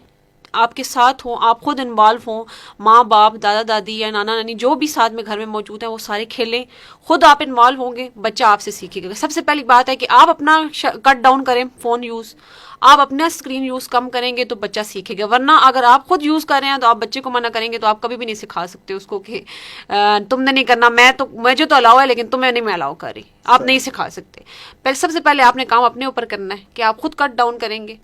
آپ کے ساتھ ہوں, آپ خود انوالو ہوں, ماں باپ دادا دادی یا نانا نانی جو بھی ساتھ میں گھر میں موجود ہیں وہ سارے کھیلیں, خود آپ انوالو ہوں گے, بچہ آپ سے سیکھے گا. سب سے پہلی بات ہے کہ آپ اپنا کٹ ڈاؤن کریں فون یوز, آپ اپنا اسکرین یوز کم کریں گے تو بچہ سیکھے گا. ورنہ اگر آپ خود یوز کر رہے ہیں تو آپ بچے کو منع کریں گے تو آپ کبھی بھی نہیں سکھا سکتے اس کو کہ تم نے نہیں کرنا, مجھے تو الاؤ ہے لیکن تمہیں نہیں میں الاؤ کر رہی, آپ نہیں سکھا سکتے. سب سے پہلے آپ نے کام اپنے اوپر کرنا ہے کہ آپ خود کٹ ڈاؤن کریں گے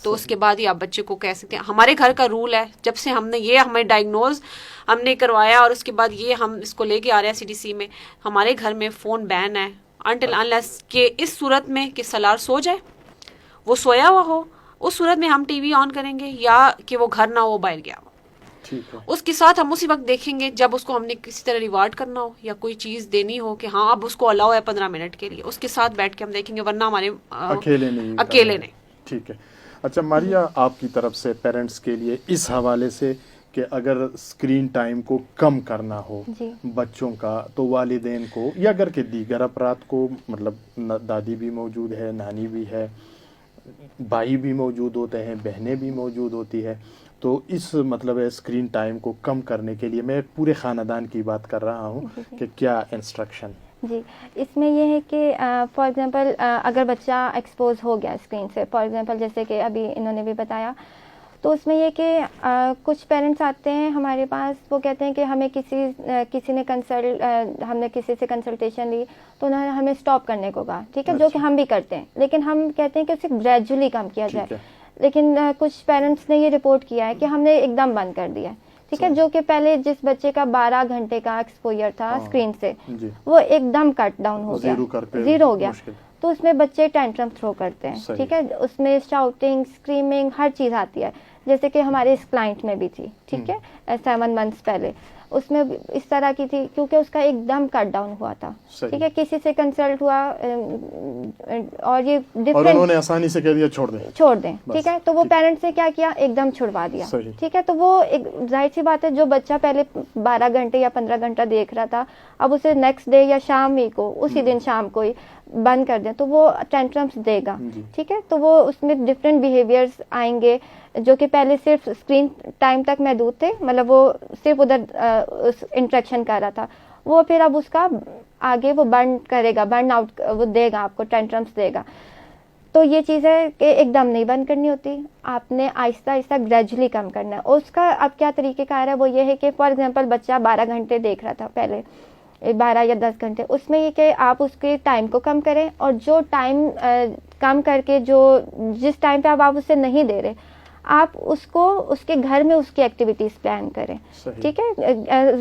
تو اس کے بعد ہی آپ بچے کو کہہ سکتے ہیں. ہمارے گھر کا رول ہے, جب سے ہم نے یہ ہمیں ڈائگنوز ہم نے کروایا اور اس کے بعد یہ ہم اس کو لے کے آ رہے ہیں CDC میں, ہمارے گھر میں فون بین ہے انٹل انلیس کہ اس صورت میں کہ سالار سو جائے, وہ سویا ہوا ہو, اس صورت میں ہم ٹی وی آن کریں گے, یا کہ وہ گھر نہ ہو باہر گیا ہو. اس کے ساتھ ہم اسی وقت دیکھیں گے جب اس کو ہم نے کسی طرح ریوارڈ کرنا ہو یا کوئی چیز دینی ہو کہ ہاں اب اس کو الاؤ ہے 15 منٹ کے لیے, اس کے ساتھ بیٹھ کے ہم دیکھیں گے, ورنہ ہمارے اکیلے نہیں. ٹھیک ہے. اچھا ماریا, آپ کی طرف سے پیرنٹس کے لیے اس حوالے سے کہ اگر اسکرین ٹائم کو کم کرنا ہو بچوں کا تو والدین کو یا گھر کے دیگر افراد کو, مطلب دادی بھی موجود ہے, نانی بھی ہے, بھائی بھی موجود ہوتے ہیں, بہنیں بھی موجود ہوتی ہے, تو اس مطلب اسکرین ٹائم کو کم کرنے کے لیے میں پورے خاندان کی بات کر رہا ہوں کہ کیا انسٹرکشن؟ جی, اس میں یہ ہے کہ فار ایگزامپل اگر بچہ ایکسپوز ہو گیا اسکرین سے, فار ایگزامپل جیسے کہ ابھی انہوں نے بھی بتایا, تو اس میں یہ کہ کچھ پیرنٹس آتے ہیں ہمارے پاس, وہ کہتے ہیں کہ ہمیں کسی نے ہم نے کسی سے کنسلٹیشن لی تو انہوں نے ہمیں اسٹاپ کرنے کو کہا, ٹھیک ہے, جو کہ ہم بھی کرتے ہیں, لیکن ہم کہتے ہیں کہ اسے گریجولی کم کیا جائے. لیکن کچھ پیرنٹس نے یہ رپورٹ کیا ہے کہ ہم نے ایک دم بند کر دیا ہے, ٹھیک ہے, جو کہ پہلے جس بچے کا 12 گھنٹے کا ایکسپوئر تھا اسکرین سے, وہ ایک دم کٹ ڈاؤن ہو گیا, زیرو ہو گیا. تو اس میں بچے ٹینٹرم تھرو کرتے ہیں, ٹھیک ہے, اس میں شاؤٹنگ, اسکریمنگ, ہر چیز آتی ہے, جیسے کہ ہمارے اس کلائنٹ میں بھی تھی, ٹھیک ہے, 7 منتھس پہلے اس میں اس طرح کی تھی, کیونکہ اس کا ایک دم کٹ ڈاؤن ہوا تھا, ٹھیک ہے, کسی سے کنسلٹ ہوا اور یہ ڈفرینٹ, انہوں نے آسانی سے کہہ دیا چھوڑ دیں, ٹھیک ہے, تو وہ پیرنٹس نے کیا کیا, ایک دم چھڑوا دیا, ٹھیک ہے. تو وہ ایک ظاہر سی بات ہے, جو بچہ پہلے 12 گھنٹے یا 15 گھنٹہ دیکھ رہا تھا, اب اسے نیکسٹ ڈے یا شام ہی کو, اسی دن شام کو ہی بند کر دیں تو وہ ٹینٹرمس دے گا, ٹھیک ہے. تو وہ اس میں ڈفرینٹ بیہیویئرز آئیں گے جو کہ پہلے صرف اسکرین ٹائم تک محدود تھے, مطلب وہ صرف ادھر انٹریکشن کر رہا تھا, وہ پھر اب اس کا آگے وہ برن کرے گا, برن آؤٹ وہ دے گا, آپ کو ٹینٹرمس دے گا. تو یہ چیز ہے کہ ایک دم نہیں بند کرنی ہوتی, آپ نے آہستہ آہستہ گریجولی کم کرنا ہے. اور اس کا اب کیا طریقہ کار ہے, وہ یہ ہے کہ فار ایگزامپل بچہ 12 گھنٹے دیکھ رہا تھا پہلے, 12 یا 10 گھنٹے, اس میں یہ کہ آپ اس کے ٹائم کو کم کریں, اور جو ٹائم کم کر کے جس ٹائم پہ آپ اسے نہیں دے رہے, آپ اس کو اس کے گھر میں اس کی ایکٹیویٹیز پلان کریں, ٹھیک ہے.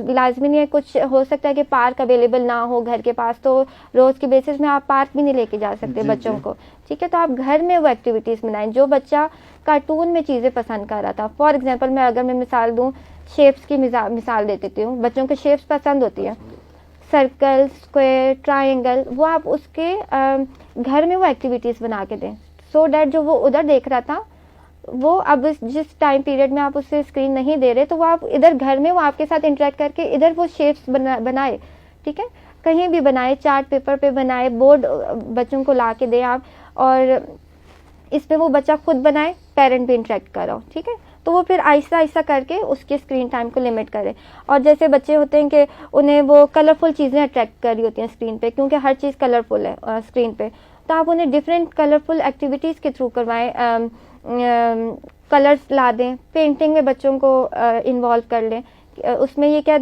لازمی نہیں ہے, کچھ ہو سکتا ہے کہ پارک اویلیبل نہ ہو گھر کے پاس, تو روز کی بیسس میں آپ پارک بھی نہیں لے کے جا سکتے بچوں کو, ٹھیک ہے. تو آپ گھر میں وہ ایکٹیویٹیز بنائیں. جو بچہ کارٹون میں چیزیں پسند کر رہا تھا, فار ایگزامپل میں مثال دوں, شیپس کی مثال دے دیتی ہوں, بچوں کو شیپس پسند ہوتی ہے, سرکل, اسکوائر, ٹرائنگل, وہ آپ اس کے گھر میں وہ ایکٹیویٹیز بنا کے دیں, سو دیٹ جو وہ ادھر دیکھ رہا تھا وہ اب جس ٹائم پیریڈ میں آپ اسے اسکرین نہیں دے رہے, تو وہ آپ ادھر گھر میں وہ آپ کے ساتھ انٹریکٹ کر کے ادھر وہ شیپس بنائے, ٹھیک ہے, کہیں بھی بنائے, چارٹ پیپر پہ بنائے, بورڈ بچوں کو لا کے دیں آپ, اور اس پہ وہ بچہ خود بنائے, پیرنٹ بھی انٹریکٹ کرو, ٹھیک ہے. تو وہ پھر آہستہ آہستہ کر کے اس کے اسکرین ٹائم کو لمٹ کرے. اور جیسے بچے ہوتے ہیں کہ انہیں وہ کلرفل چیزیں اٹریکٹ کر رہی ہوتی ہیں اسکرین پہ, کیونکہ ہر چیز کلرفل ہے اسکرین پہ, تو آپ انہیں ڈفرینٹ کلرفل ایکٹیویٹیز کے تھرو کروائیں, کلرز لا دیں, پینٹنگ میں بچوں کو انوالو کر لیں. اس میں یہ کیا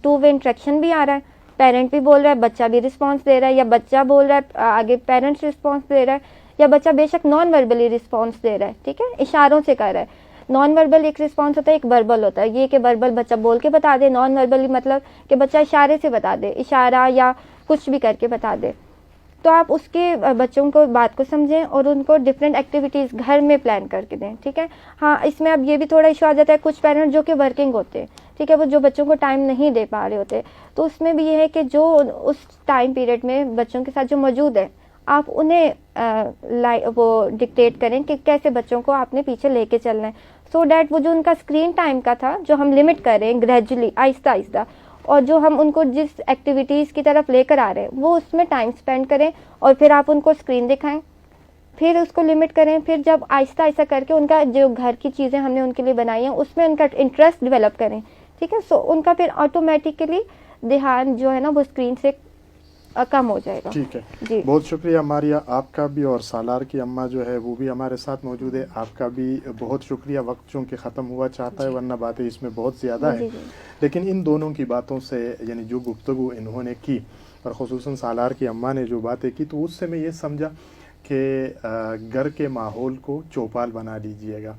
2 وے انٹریکشن بھی آ رہا ہے, پیرنٹ بھی بول رہا ہے, بچہ بھی رسپانس دے رہا ہے, یا بچہ بول رہا ہے آگے پیرنٹس رسپانس دے رہا ہے, یا بچہ بے شک نان وربلی رسپانس دے رہا ہے, ٹھیک ہے, اشاروں سے کر رہا ہے. نان وربل ایک رسپانس ہوتا ہے, ایک وربل ہوتا ہے. یہ کہ وربل بچہ بول کے بتا دے, نان وربل مطلب کہ بچہ اشارے سے بتا دے, اشارہ یا کچھ بھی کر کے بتا دے. تو آپ اس کے بچوں کو بات کو سمجھیں اور ان کو ڈفرینٹ ایکٹیویٹیز گھر میں پلان کر کے دیں, ٹھیک ہے. ہاں اس میں اب یہ بھی تھوڑا ایشو آ جاتا ہے, کچھ پیرنٹ جو کہ ورکنگ ہوتے ہیں, ٹھیک ہے, وہ جو بچوں کو ٹائم نہیں دے پا رہے ہوتے, تو اس میں بھی یہ ہے کہ جو اس ٹائم پیریڈ میں بچوں کے ساتھ جو موجود ہے آپ انہیں وہ ڈکٹیٹ کریں کہ کیسے بچوں کو آپ نے پیچھے لے کے چلنا ہے, سو دیٹ وہ جو ان کا اسکرین ٹائم کا تھا جو ہم لمٹ کر رہے ہیں گریجولی آہستہ آہستہ, اور جو ہم ان کو جس ایکٹیویٹیز کی طرف لے کر آ رہے ہیں وہ اس میں ٹائم اسپینڈ کریں, اور پھر آپ ان کو اسکرین دکھائیں, پھر اس کو لمٹ کریں. پھر جب آہستہ آہستہ کر کے ان کا جو گھر کی چیزیں ہم نے ان کے لیے بنائی ہیں اس میں ان کا انٹرسٹ ڈیولپ کریں, ٹھیک ہے. سو ان کا پھر آٹومیٹیکلی دھیان جو ہے نا وہ اسکرین سے کم ہو جائے گا. ٹھیک ہے جی بہت شکریہ ماریہ آپ کا بھی, اور سالار کی اماں جو ہے وہ بھی ہمارے ساتھ موجود ہے, آپ کا بھی بہت شکریہ. وقت چونکہ ختم ہوا چاہتا ہے ورنہ باتیں اس میں بہت زیادہ ہے, لیکن ان دونوں کی باتوں سے یعنی جو گفتگو انہوں نے کی اور خصوصاً سالار کی اماں نے جو باتیں کی, تو اس سے میں یہ سمجھا کہ گھر کے ماحول کو چوپال بنا لیجئے گا.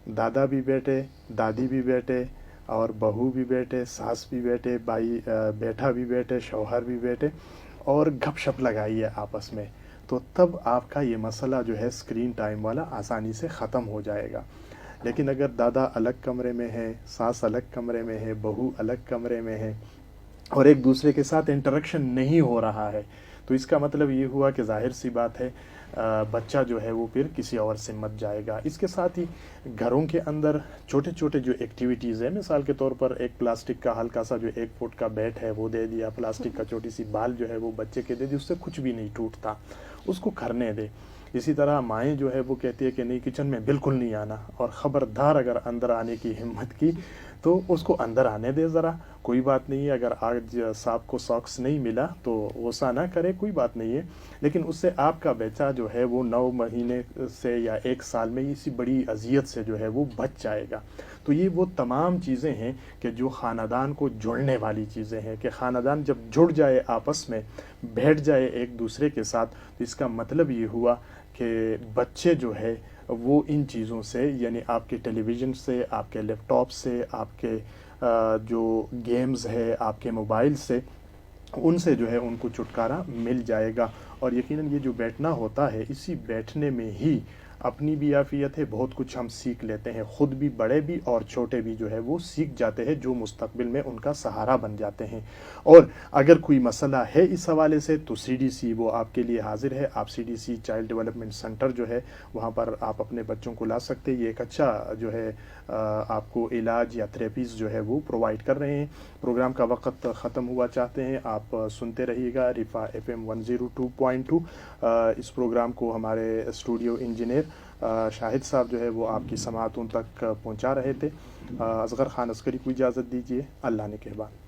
دادا بھی بیٹھے, دادی بھی بیٹھے, اور بہو بھی بیٹھے, ساس بھی بیٹھے, بھائی بیٹھا بھی بیٹھے, شوہر بھی بیٹھے, اور گپ شپ لگائیے آپس میں, تو تب آپ کا یہ مسئلہ جو ہے اسکرین ٹائم والا آسانی سے ختم ہو جائے گا. لیکن اگر دادا الگ کمرے میں ہے, ساس الگ کمرے میں ہے, بہو الگ کمرے میں ہے, اور ایک دوسرے کے ساتھ انٹریکشن نہیں ہو رہا ہے, تو اس کا مطلب یہ ہوا کہ ظاہر سی بات ہے بچہ جو ہے وہ پھر کسی اور سے مت جائے گا. اس کے ساتھ ہی گھروں کے اندر چھوٹے چھوٹے جو ایکٹیویٹیز ہیں, مثال کے طور پر ایک پلاسٹک کا ہلکا سا جو 1 فٹ کا بیٹ ہے وہ دے دیا, پلاسٹک کا چھوٹی سی بال جو ہے وہ بچے کے دے دی, اس سے کچھ بھی نہیں ٹوٹتا, اس کو کرنے دے. اسی طرح مائیں جو ہے وہ کہتی ہے کہ نہیں کچن میں بالکل نہیں آنا, اور خبردار اگر اندر آنے کی ہمت کی تو اس کو اندر آنے دے ذرا, کوئی بات نہیں ہے. اگر آج صاحب کو ساکس نہیں ملا تو غصہ نہ کرے, کوئی بات نہیں ہے, لیکن اس سے آپ کا بچہ جو ہے وہ 9 مہینے سے یا 1 سال میں اسی بڑی اذیت سے جو ہے وہ بچ جائے گا. تو یہ وہ تمام چیزیں ہیں کہ جو خاندان کو جوڑنے والی چیزیں ہیں, کہ خاندان جب جڑ جائے آپس میں, بیٹھ جائے ایک دوسرے کے ساتھ, تو اس کا مطلب یہ ہوا کہ بچے جو ہے وہ ان چیزوں سے, یعنی آپ کے ٹیلی ویژن سے, آپ کے لیپ ٹاپ سے, آپ کے جو گیمز ہے, آپ کے موبائل سے, ان سے جو ہے ان کو چھٹکارا مل جائے گا. اور یقیناً یہ جو بیٹھنا ہوتا ہے, اسی بیٹھنے میں ہی اپنی بھی عافیت ہے, بہت کچھ ہم سیکھ لیتے ہیں, خود بھی, بڑے بھی اور چھوٹے بھی جو ہے وہ سیکھ جاتے ہیں, جو مستقبل میں ان کا سہارا بن جاتے ہیں. اور اگر کوئی مسئلہ ہے اس حوالے سے تو CDC وہ آپ کے لیے حاضر ہے. آپ CDC چائلڈ ڈیولپمنٹ سینٹر جو ہے وہاں پر آپ اپنے بچوں کو لا سکتے. یہ ایک اچھا جو ہے آپ کو علاج یا تھراپیز جو ہے وہ پرووائڈ کر رہے ہیں. پروگرام کا وقت ختم ہوا چاہتے ہیں, آپ سنتے رہیے گا رفا FM 102.2. اس پروگرام کو ہمارے اسٹوڈیو انجینئر شاہد صاحب جو ہے وہ آپ کی سماعتوں تک پہنچا رہے تھے. اصغر خان عسکری کو اجازت دیجیے, اللہ نے کہبان.